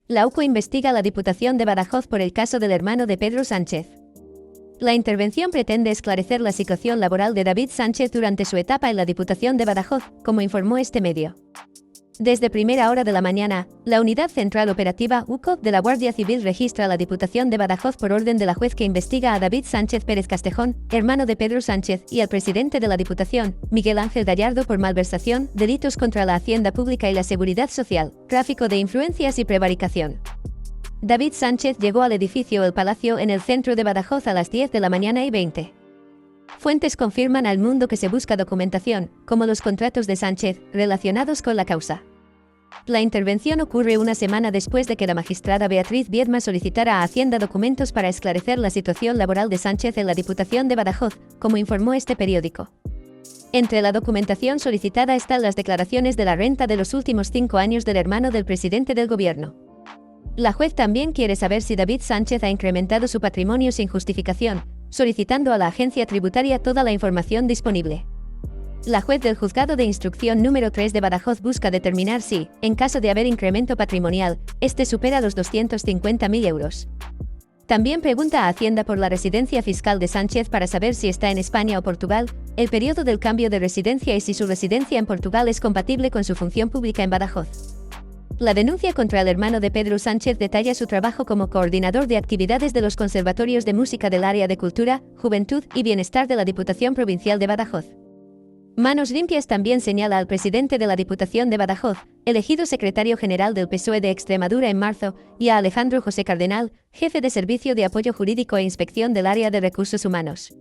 La UCO investiga a la Diputación de Badajoz por el caso del hermano de Pedro Sánchez. La intervención pretende esclarecer la situación laboral de David Sánchez durante su etapa en la Diputación de Badajoz, como informó este medio. Desde primera hora de la mañana, la Unidad Central Operativa UCO de la Guardia Civil registra a la Diputación de Badajoz por orden de la juez que investiga a David Sánchez Pérez Castejón, hermano de Pedro Sánchez, y al presidente de la Diputación, Miguel Ángel Gallardo, por malversación, delitos contra la hacienda pública y la seguridad social, tráfico de influencias y prevaricación. David Sánchez llegó al edificio El Palacio en el centro de Badajoz a las 10 de la mañana y 20. Fuentes confirman al Mundo que se busca documentación, como los contratos de Sánchez, relacionados con la causa. La intervención ocurre una semana después de que la magistrada Beatriz Viedma solicitara a Hacienda documentos para esclarecer la situación laboral de Sánchez en la Diputación de Badajoz, como informó este periódico. Entre la documentación solicitada están las declaraciones de la renta de los últimos 5 años del hermano del presidente del gobierno. La juez también quiere saber si David Sánchez ha incrementado su patrimonio sin justificación, solicitando a la agencia tributaria toda la información disponible. La juez del Juzgado de Instrucción número 3 de Badajoz busca determinar si, en caso de haber incremento patrimonial, este supera los 250.000 euros. También pregunta a Hacienda por la residencia fiscal de Sánchez para saber si está en España o Portugal, el periodo del cambio de residencia y si su residencia en Portugal es compatible con su función pública en Badajoz. La denuncia contra el hermano de Pedro Sánchez detalla su trabajo como coordinador de actividades de los conservatorios de música del área de Cultura, Juventud y Bienestar de la Diputación Provincial de Badajoz. Manos Limpias también señala al presidente de la Diputación de Badajoz, elegido secretario general del PSOE de Extremadura en marzo, y a Alejandro José Cardenal, jefe de Servicio de Apoyo Jurídico e Inspección del área de Recursos Humanos.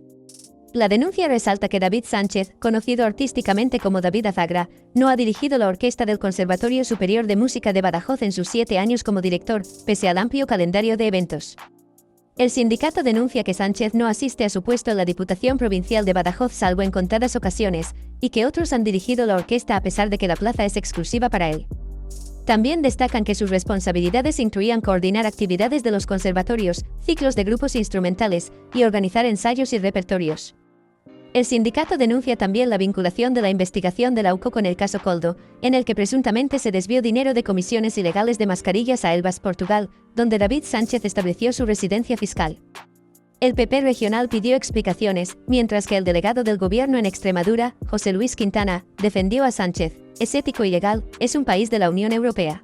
La denuncia resalta que David Sánchez, conocido artísticamente como David Azagra, no ha dirigido la orquesta del Conservatorio Superior de Música de Badajoz en sus 7 años como director, pese al amplio calendario de eventos. El sindicato denuncia que Sánchez no asiste a su puesto en la Diputación Provincial de Badajoz salvo en contadas ocasiones, y que otros han dirigido la orquesta a pesar de que la plaza es exclusiva para él. También destacan que sus responsabilidades incluían coordinar actividades de los conservatorios, ciclos de grupos instrumentales, y organizar ensayos y repertorios. El sindicato denuncia también la vinculación de la investigación de la UCO con el caso Coldo, en el que presuntamente se desvió dinero de comisiones ilegales de mascarillas a Elvas, Portugal, donde David Sánchez estableció su residencia fiscal. El PP regional pidió explicaciones, mientras que el delegado del gobierno en Extremadura, José Luis Quintana, defendió a Sánchez. Es ético y legal, es un país de la Unión Europea.